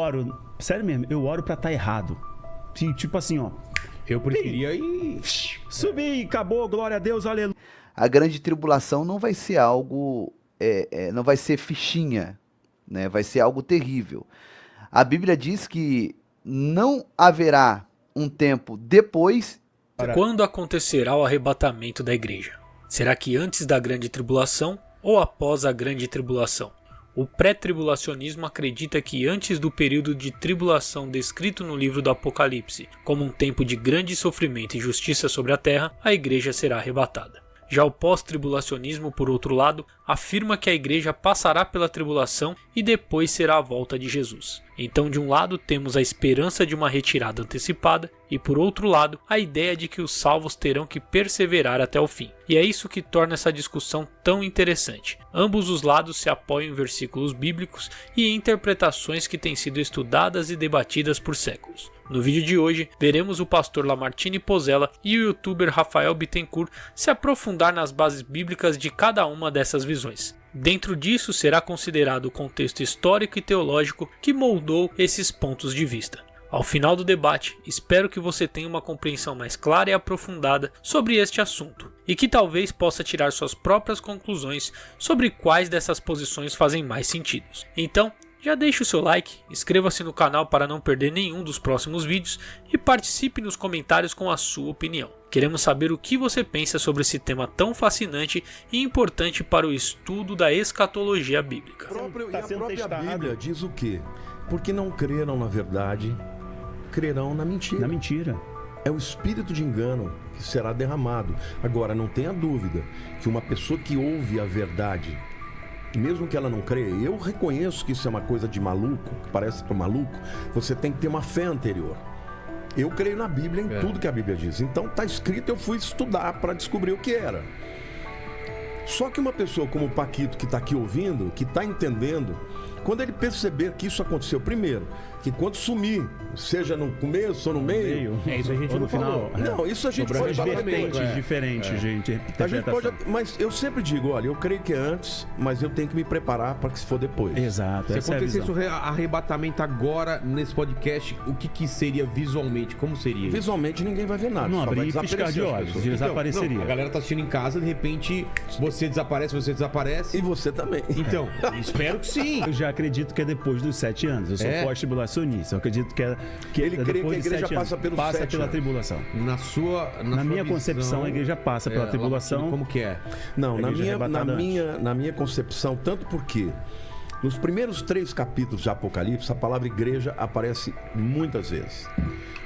oro, sério mesmo, eu oro pra estar errado. Tipo assim, ó. Eu preferia ir... Subir, acabou, glória a Deus, aleluia. A grande tribulação não vai ser algo, não vai ser fichinha, né? Vai ser algo terrível. A Bíblia diz que não haverá um tempo depois. Quando acontecerá o arrebatamento da igreja? Será que antes da grande tribulação ou após a grande tribulação? O pré-tribulacionismo acredita que antes do período de tribulação descrito no livro do Apocalipse, como um tempo de grande sofrimento e justiça sobre a terra, a igreja será arrebatada. Já o pós-tribulacionismo, por outro lado, afirma que a igreja passará pela tribulação e depois será a volta de Jesus. Então, de um lado, temos a esperança de uma retirada antecipada e, por outro lado, a ideia de que os salvos terão que perseverar até o fim. E é isso que torna essa discussão tão interessante. Ambos os lados se apoiam em versículos bíblicos e em interpretações que têm sido estudadas e debatidas por séculos. No vídeo de hoje, veremos o pastor Lamartine Pozzella e o youtuber Rafael Bittencourt se aprofundar nas bases bíblicas de cada uma dessas visões. Dentro disso será considerado o contexto histórico e teológico que moldou esses pontos de vista. Ao final do debate, espero que você tenha uma compreensão mais clara e aprofundada sobre este assunto e que talvez possa tirar suas próprias conclusões sobre quais dessas posições fazem mais sentido. Então, já deixe o seu like, inscreva-se no canal para não perder nenhum dos próximos vídeos e participe nos comentários com a sua opinião. Queremos saber o que você pensa sobre esse tema tão fascinante e importante para o estudo da escatologia bíblica. E a própria Bíblia diz o quê? Porque não creram na verdade, crerão na mentira. Na mentira. É o espírito de engano que será derramado. Agora, não tenha dúvida que uma pessoa que ouve a verdade, mesmo que ela não creia, eu reconheço que isso é uma coisa de maluco, que parece para maluco, você tem que ter uma fé anterior. Eu creio na Bíblia, em tudo que a Bíblia diz. Então está escrito, eu fui estudar para descobrir o que era. Só que uma pessoa como o Paquito, que está aqui ouvindo, que está entendendo, quando ele perceber que isso aconteceu, primeiro, que quando sumir, seja no começo ou no meio, isso a gente no final. Não, isso a gente pode diferente, gente. A gente pode, mas eu sempre digo, olha, eu creio que é antes, mas eu tenho que me preparar para que se for depois. Exato. Se acontecesse o arrebatamento agora nesse podcast, o que seria visualmente? Como seria? Visualmente ninguém vai ver nada. Não, só vai abrir e piscar de olhos, desapareceria. Não, a galera tá assistindo em casa, de repente você desaparece. E você também. Então, espero que sim. Eu já acredito que é depois dos 7 anos. Eu sou pós-tribulacionista. Eu acredito que ele crê que a igreja passa pela tribulação. Na minha concepção, a igreja passa pela tribulação. Como que é? Não, na minha concepção, tanto porque nos primeiros 3 capítulos de Apocalipse, a palavra igreja aparece muitas vezes.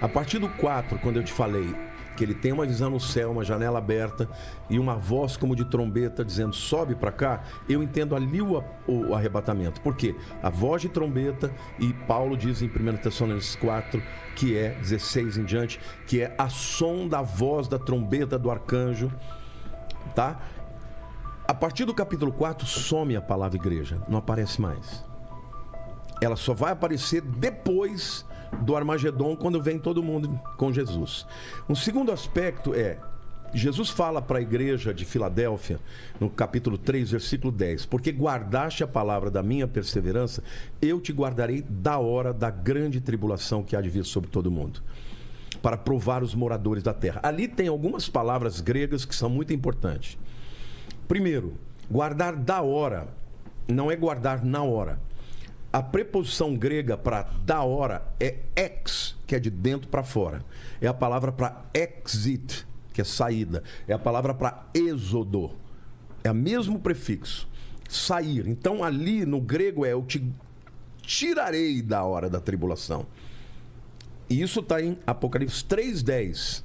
A partir do 4, quando eu te falei que ele tem uma visão no céu, uma janela aberta e uma voz como de trombeta dizendo sobe para cá, eu entendo ali o arrebatamento. Por quê? A voz de trombeta, e Paulo diz em 1 Tessalonicenses 4, que é 16 em diante, que é a som da voz da trombeta do arcanjo, tá? A partir do capítulo 4 some a palavra igreja, não aparece mais. Ela só vai aparecer depois do Armagedon, quando vem todo mundo com Jesus. Um segundo aspecto é, Jesus fala para a igreja de Filadélfia, no capítulo 3, versículo 10, porque guardaste a palavra da minha perseverança, eu te guardarei da hora da grande tribulação que há de vir sobre todo mundo, para provar os moradores da terra. Ali tem algumas palavras gregas que são muito importantes. Primeiro, guardar da hora, não é guardar na hora. A preposição grega para da hora é ex, que é de dentro para fora. É a palavra para exit, que é saída. É a palavra para êxodo. É o mesmo prefixo. Sair. Então ali no grego é eu te tirarei da hora da tribulação. E isso está em Apocalipse 3:10.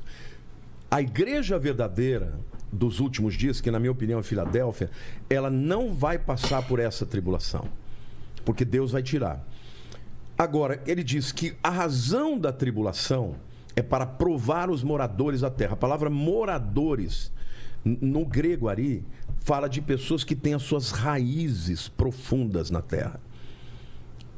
A igreja verdadeira dos últimos dias, que na minha opinião é Filadélfia, ela não vai passar por essa tribulação, porque Deus vai tirar. Agora, ele diz que a razão da tribulação é para provar os moradores da terra. A palavra moradores, no grego ali, fala de pessoas que têm as suas raízes profundas na terra.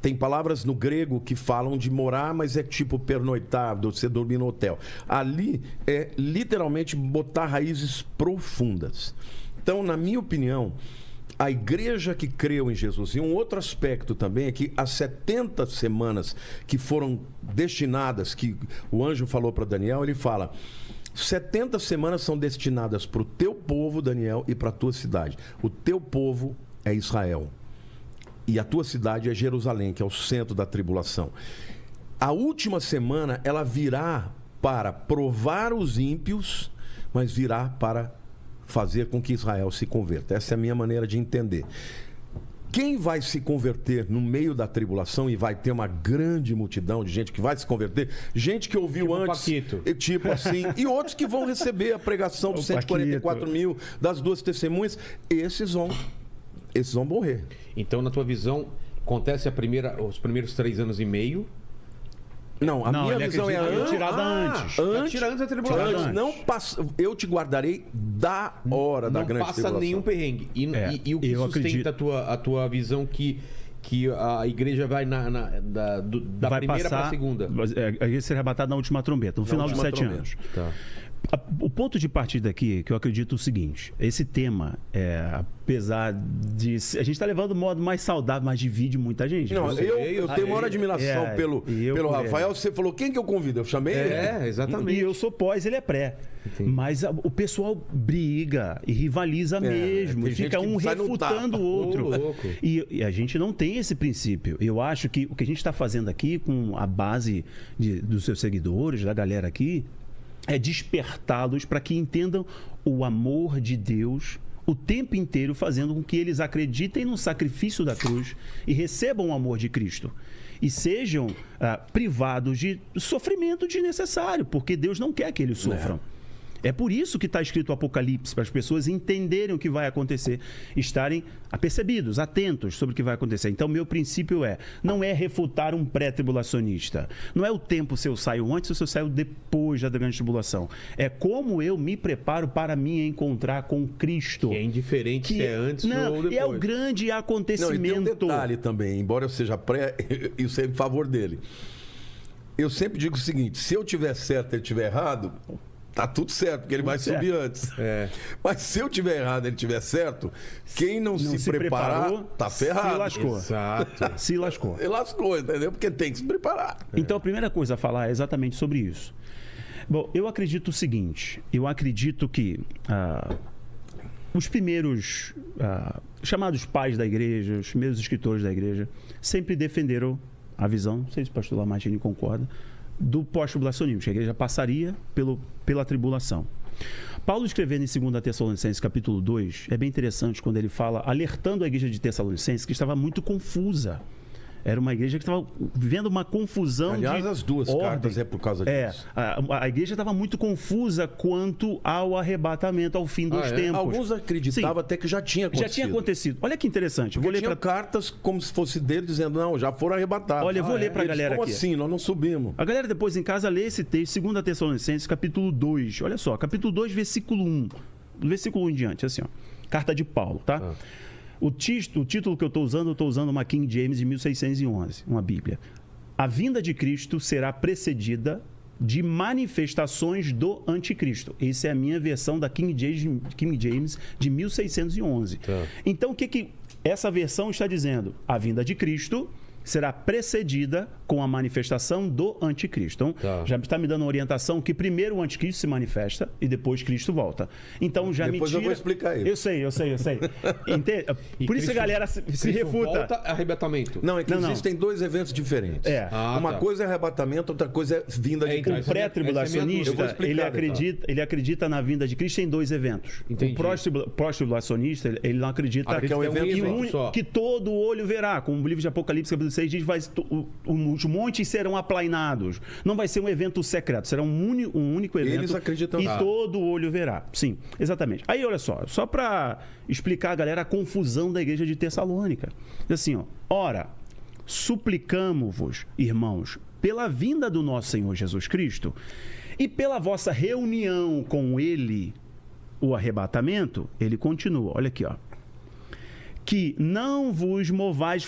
Tem palavras no grego que falam de morar, mas é tipo pernoitar, você dormir no hotel. Ali é literalmente botar raízes profundas. Então, na minha opinião, a igreja que creu em Jesus. E um outro aspecto também é que as 70 semanas que foram destinadas, que o anjo falou para Daniel, ele fala: 70 semanas são destinadas para o teu povo, Daniel, e para a tua cidade. O teu povo é Israel. E a tua cidade é Jerusalém, que é o centro da tribulação. A última semana, ela virá para provar os ímpios, mas virá para fazer com que Israel se converta. Essa é a minha maneira de entender. Quem vai se converter no meio da tribulação, e vai ter uma grande multidão de gente que vai se converter, gente que ouviu tipo antes, Paquito. tipo assim, e outros que vão receber a pregação dos 144 mil, das 2 testemunhas, esses vão morrer. Então, na tua visão, acontece os primeiros 3 anos e meio. Não, a minha visão é tirada antes. Antes da tribulação. Não passa, eu te guardarei da hora da grande tribulação. Não passa nenhum perrengue. E o que sustenta a tua visão que a igreja vai da vai primeira para a segunda? A igreja será arrebatada na última trombeta, no final dos 7 anos. Tá. O ponto de partida aqui é que eu acredito o seguinte: esse tema, apesar de... A gente está levando o modo mais saudável, mas divide muita gente. Não, eu tenho maior admiração pelo Rafael. Você falou, quem que eu convido? Eu chamei ele. Exatamente. E eu sou pós, ele é pré. Entendi. Mas o pessoal briga e rivaliza mesmo. Fica um refutando o outro. E a gente não tem esse princípio. Eu acho que o que a gente está fazendo aqui, com a base dos seus seguidores, da galera aqui, é despertá-los para que entendam o amor de Deus o tempo inteiro, fazendo com que eles acreditem no sacrifício da cruz e recebam o amor de Cristo. E sejam privados de sofrimento desnecessário, porque Deus não quer que eles sofram. É por isso que está escrito o Apocalipse, para as pessoas entenderem o que vai acontecer, estarem apercebidos, atentos sobre o que vai acontecer. Então, meu princípio não é refutar um pré-tribulacionista. Não é o tempo se eu saio antes ou se eu saio depois da grande tribulação. É como eu me preparo para me encontrar com Cristo. Que é indiferente se é antes ou depois. É o grande acontecimento. Não, e tem um detalhe também, embora eu seja pré, eu sei em favor dele. Eu sempre digo o seguinte: se eu tiver certo e ele tiver errado, tá tudo certo, porque ele vai subir antes. Mas se eu tiver errado e ele tiver certo, quem não se preparar, tá ferrado. Se lascou. Exato. Se lascou. Se lascou, entendeu? Porque tem que se preparar. Então, a primeira coisa a falar é exatamente sobre isso. Bom, eu acredito o seguinte: eu acredito que os primeiros chamados pais da igreja, os primeiros escritores da igreja, sempre defenderam a visão, não sei se o pastor Lamartine concorda, do pós-tribulacionismo, que a igreja passaria pela tribulação. Paulo, escrevendo em 2 Tessalonicenses, capítulo 2, é bem interessante quando ele fala, alertando a igreja de Tessalonicenses, que estava muito confusa. Era uma igreja que estava vivendo uma confusão. Aliás, as duas cartas é por causa disso. A igreja estava muito confusa quanto ao arrebatamento, ao fim dos tempos. Alguns acreditavam até que já tinha acontecido. Já tinha acontecido. Olha que interessante. Vou ler cartas como se fosse dele, dizendo, não, já foram arrebatados. Olha, eu vou ler para a galera como aqui. Como assim? Nós não subimos. A galera depois em casa lê esse texto, 2 Tessalonicenses, capítulo 2. Olha só, capítulo 2, versículo 1. Do versículo 1 em diante, assim, ó. Carta de Paulo, tá? O título que eu estou usando uma King James de 1611, uma Bíblia. A vinda de Cristo será precedida de manifestações do anticristo. Essa é a minha versão da King James de 1611. Então, o que essa versão está dizendo? A vinda de Cristo será precedida com a manifestação do anticristo. Então, já está me dando uma orientação que primeiro o anticristo se manifesta e depois Cristo volta. Então, já depois me tira... eu vou explicar isso. Eu sei. Entende? Por isso a galera se refuta. Volta arrebatamento. Não, é que existem dois eventos diferentes. Uma coisa é arrebatamento, outra coisa é vinda de Cristo. O pré-tribulacionista, ele acredita na vinda de Cristo em dois eventos. Entendi. O pós-tribulacionista, ele não acredita que é um evento que todo olho verá, como o livro de Apocalipse, capítulo 6 diz, os montes serão aplainados. Não vai ser um evento secreto, será um único evento. Eles acreditam e todo olho verá. Sim, exatamente. Aí, olha só para explicar a galera a confusão da igreja de Tessalônica. Diz assim, ora, suplicamo-vos, irmãos, pela vinda do nosso Senhor Jesus Cristo e pela vossa reunião com Ele, o arrebatamento, ele continua, olha aqui, ó. que não vos movais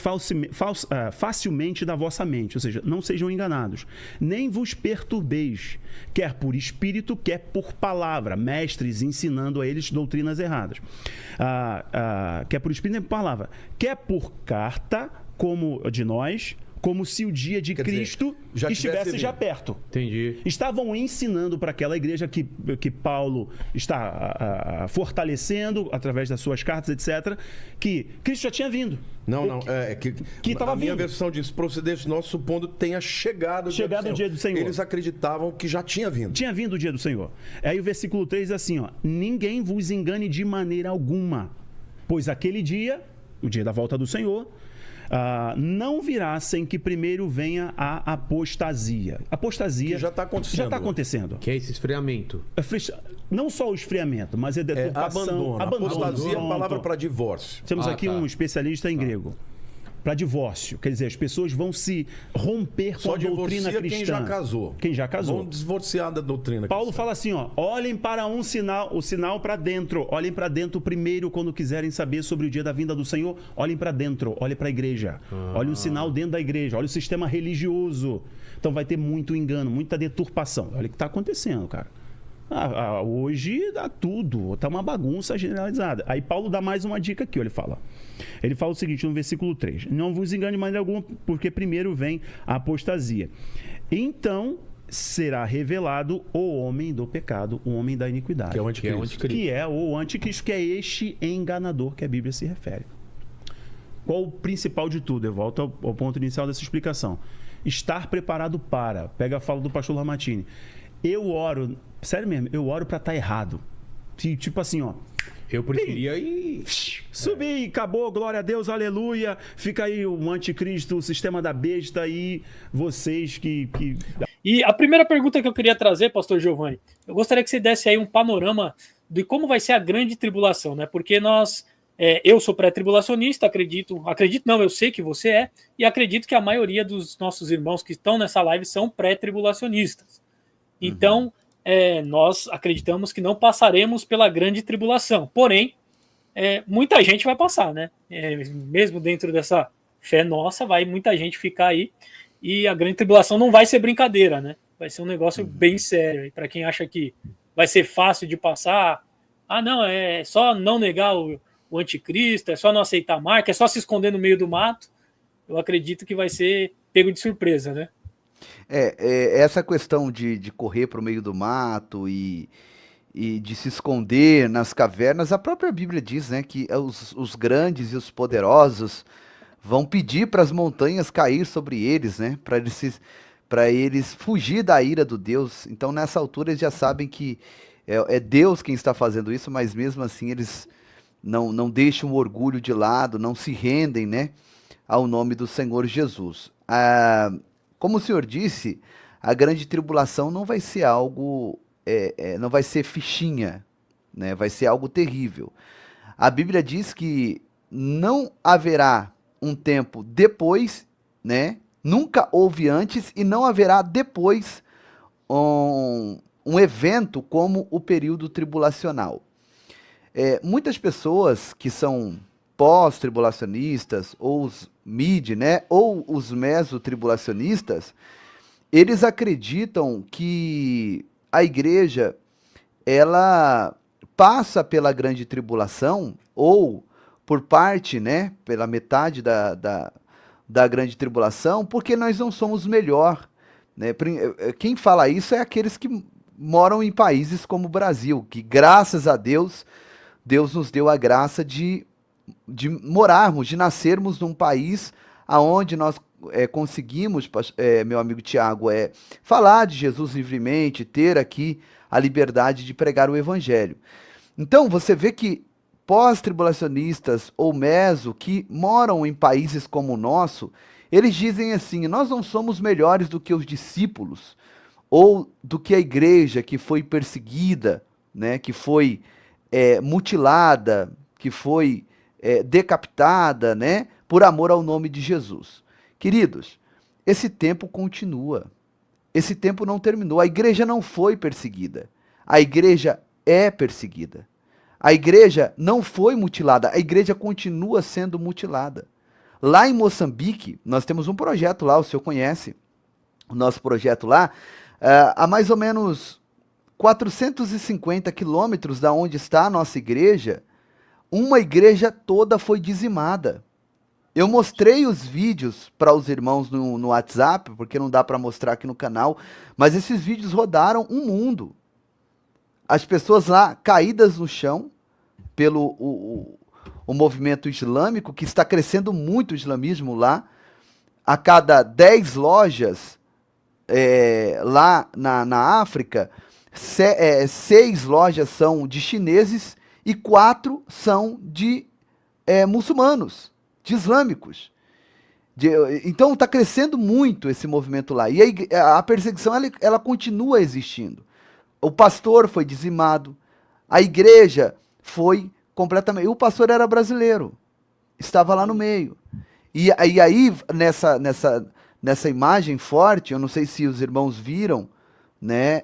facilmente da vossa mente, ou seja, não sejam enganados, nem vos perturbeis, quer por espírito, quer por palavra, mestres ensinando a eles doutrinas erradas, quer por espírito, nem por palavra, quer por carta, como de nós, como se o dia de Cristo estivesse já perto. Entendi. Estavam ensinando para aquela igreja que Paulo está fortalecendo através das suas cartas, etc., que Cristo já tinha vindo. Que estava vindo. A minha versão diz, procedesse nosso supondo tenha chegado o dia do Senhor. Eles acreditavam que já tinha vindo. Tinha vindo o dia do Senhor. Aí o versículo 3 diz assim, ninguém vos engane de maneira alguma, pois aquele dia, o dia da volta do Senhor, não virá sem que primeiro venha a apostasia. Apostasia que já está acontecendo. Já está acontecendo. Que é esse esfriamento. Não só o esfriamento, mas é deturpação. Abandono. Apostasia é a palavra para divórcio. Temos aqui um especialista em grego. Para divórcio. Quer dizer, as pessoas vão se romper com a doutrina cristã. Quem já casou. Quem já casou. Vão divorciar da doutrina Paulo fala assim, olhem para o sinal para dentro. Olhem para dentro primeiro quando quiserem saber sobre o dia da vinda do Senhor. Olhem para dentro, olhem para a igreja. Olhem o sinal dentro da igreja. Olhem o sistema religioso. Então vai ter muito engano, muita deturpação. Olha o que está acontecendo, cara. Hoje dá tudo, tá uma bagunça generalizada. Aí Paulo dá mais uma dica aqui, ele fala o seguinte no versículo 3: não vos engane de maneira alguma, porque primeiro vem a apostasia. Então será revelado o homem do pecado, o homem da iniquidade, que é o anticristo. Que é o anticristo, que é este enganador que a Bíblia se refere. Qual o principal de tudo? Eu volto ao ponto inicial dessa explicação. Estar preparado para. Pega a fala do pastor Lamartine. Eu oro, sério mesmo, eu oro pra estar errado. Tipo assim, eu preferia ir. Subir, acabou, glória a Deus, aleluia. Fica aí o anticristo, o sistema da besta e vocês que... E a primeira pergunta que eu queria trazer, pastor Giovanni, eu gostaria que você desse aí um panorama de como vai ser a grande tribulação, né? Porque eu sou pré-tribulacionista, eu sei que você é, e acredito que a maioria dos nossos irmãos que estão nessa live são pré-tribulacionistas. Então, nós acreditamos que não passaremos pela grande tribulação. Porém, muita gente vai passar, né? Mesmo dentro dessa fé nossa, vai muita gente ficar aí. E a grande tribulação não vai ser brincadeira, né? Vai ser um negócio bem sério. E para quem acha que vai ser fácil de passar, não, é só não negar o anticristo, é só não aceitar a marca, é só se esconder no meio do mato. Eu acredito que vai ser pego de surpresa, né? Essa questão de correr para o meio do mato e de se esconder nas cavernas, a própria Bíblia diz, né, que os grandes e os poderosos vão pedir para as montanhas cair sobre eles, né, para eles fugir da ira do Deus. Então, nessa altura, eles já sabem que é Deus quem está fazendo isso, mas mesmo assim eles não deixam o orgulho de lado, não se rendem, né, ao nome do Senhor Jesus. Como o senhor disse, a grande tribulação não vai ser algo, não vai ser fichinha, né? Vai ser algo terrível. A Bíblia diz que não haverá um tempo depois, né? Nunca houve antes e não haverá depois um evento como o período tribulacional. Muitas pessoas que são pós-tribulacionistas, ou os mid, né, ou os mesotribulacionistas, eles acreditam que a igreja, ela passa pela grande tribulação, ou por parte, né, pela metade da grande tribulação, porque nós não somos melhor, né? Quem fala isso é aqueles que moram em países como o Brasil, que graças a Deus, Deus nos deu a graça de morarmos, de nascermos num país aonde nós conseguimos, meu amigo Tiago, falar de Jesus livremente, ter aqui a liberdade de pregar o evangelho. Então, você vê que pós-tribulacionistas ou meso que moram em países como o nosso, eles dizem assim: nós não somos melhores do que os discípulos, ou do que a igreja que foi perseguida, né, que foi mutilada, que foi decapitada, né, por amor ao nome de Jesus. Queridos, esse tempo continua. Esse tempo não terminou. A igreja não foi perseguida. A igreja é perseguida. A igreja não foi mutilada, a igreja continua sendo mutilada. Lá em Moçambique, nós temos um projeto lá, o senhor conhece o nosso projeto lá, há mais ou menos 450 quilômetros da onde está a nossa igreja, uma igreja toda foi dizimada. Eu mostrei os vídeos para os irmãos no WhatsApp, porque não dá para mostrar aqui no canal, mas esses vídeos rodaram um mundo. As pessoas lá caídas no chão pelo o movimento islâmico, que está crescendo muito o islamismo lá. A cada 10 lojas lá na África, 6 lojas são de chineses e 4 são de muçulmanos, de islâmicos. Então está crescendo muito esse movimento lá. E a perseguição ela continua existindo. O pastor foi dizimado, a igreja foi completamente... O pastor era brasileiro, estava lá no meio. E aí, nessa imagem forte, eu não sei se os irmãos viram, né?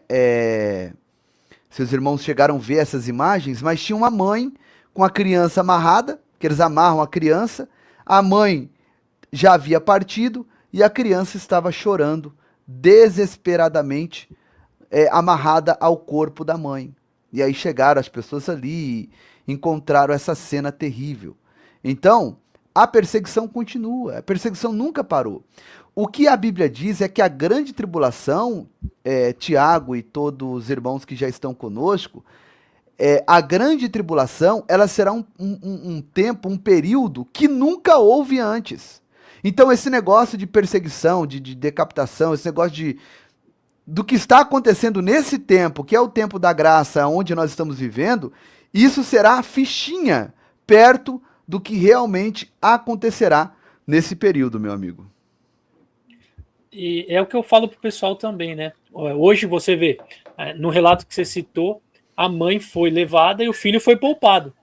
Se os irmãos chegaram a ver essas imagens, mas tinha uma mãe com a criança amarrada, que eles amarram a criança, a mãe já havia partido e a criança estava chorando desesperadamente, amarrada ao corpo da mãe. E aí chegaram as pessoas ali e encontraram essa cena terrível. Então, a perseguição continua, a perseguição nunca parou. O que a Bíblia diz é que a grande tribulação, Tiago e todos os irmãos que já estão conosco, a grande tribulação, ela será um tempo, um período que nunca houve antes. Então esse negócio de perseguição, de decapitação, esse negócio do que está acontecendo nesse tempo, que é o tempo da graça, onde nós estamos vivendo, isso será fichinha perto do que realmente acontecerá nesse período, meu amigo. E é o que eu falo pro pessoal também, né? Hoje você vê, no relato que você citou, a mãe foi levada e o filho foi poupado.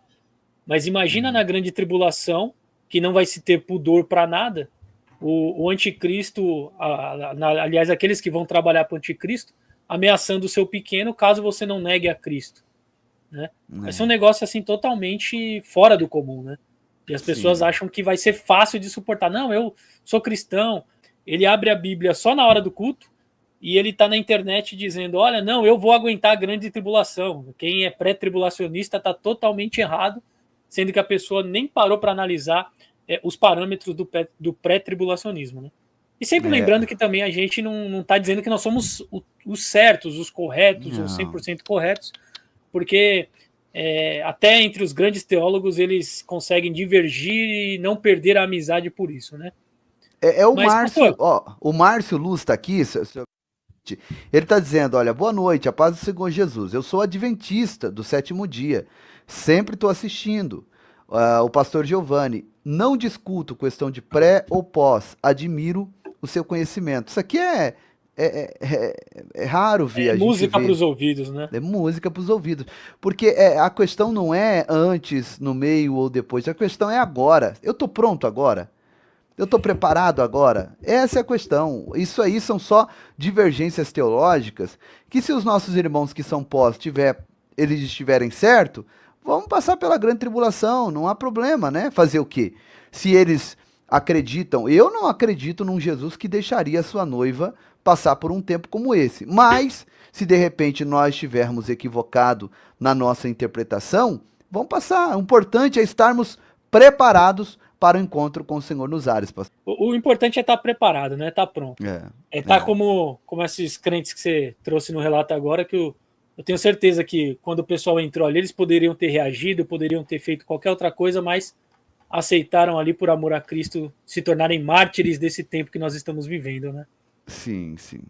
Mas imagina na grande tribulação, que não vai se ter pudor para nada, o anticristo, aliás, aqueles que vão trabalhar para o anticristo, ameaçando o seu pequeno caso você não negue a Cristo. Né? Vai ser um negócio assim totalmente fora do comum, né? E as pessoas acham que vai ser fácil de suportar. Não, eu sou cristão. Ele abre a Bíblia só na hora do culto e ele está na internet dizendo, olha, não, eu vou aguentar a grande tribulação. Quem é pré-tribulacionista está totalmente errado, sendo que a pessoa nem parou para analisar os parâmetros do pré-tribulacionismo. Né? E sempre lembrando que também a gente não está dizendo que nós somos os certos, os corretos, os 100% corretos, porque até entre os grandes teólogos eles conseguem divergir e não perder a amizade por isso, né? Márcio, o Márcio Luz está aqui, ele está dizendo, olha, boa noite, a paz do Senhor Jesus, eu sou adventista do 7º dia, sempre estou assistindo. O pastor Giovanni, não discuto questão de pré ou pós, admiro o seu conhecimento. Isso aqui é raro ver. Música para os ouvidos, né? É música para os ouvidos. Porque a questão não é antes, no meio ou depois, a questão é agora. Eu estou pronto agora? Eu estou preparado agora? Essa é a questão. Isso aí são só divergências teológicas, que se os nossos irmãos que são pós eles estiverem certo, vamos passar pela grande tribulação, não há problema, né? Fazer o quê? Se eles acreditam, eu não acredito num Jesus que deixaria a sua noiva passar por um tempo como esse. Mas, se de repente nós estivermos equivocados na nossa interpretação, vamos passar. O importante é estarmos preparados para o encontro com o Senhor nos ares. O importante é estar preparado, né? Estar pronto. Estar como esses crentes que você trouxe no relato agora, que eu tenho certeza que quando o pessoal entrou ali, eles poderiam ter reagido, poderiam ter feito qualquer outra coisa, mas aceitaram ali por amor a Cristo se tornarem mártires desse tempo que nós estamos vivendo, né? Sim, sim.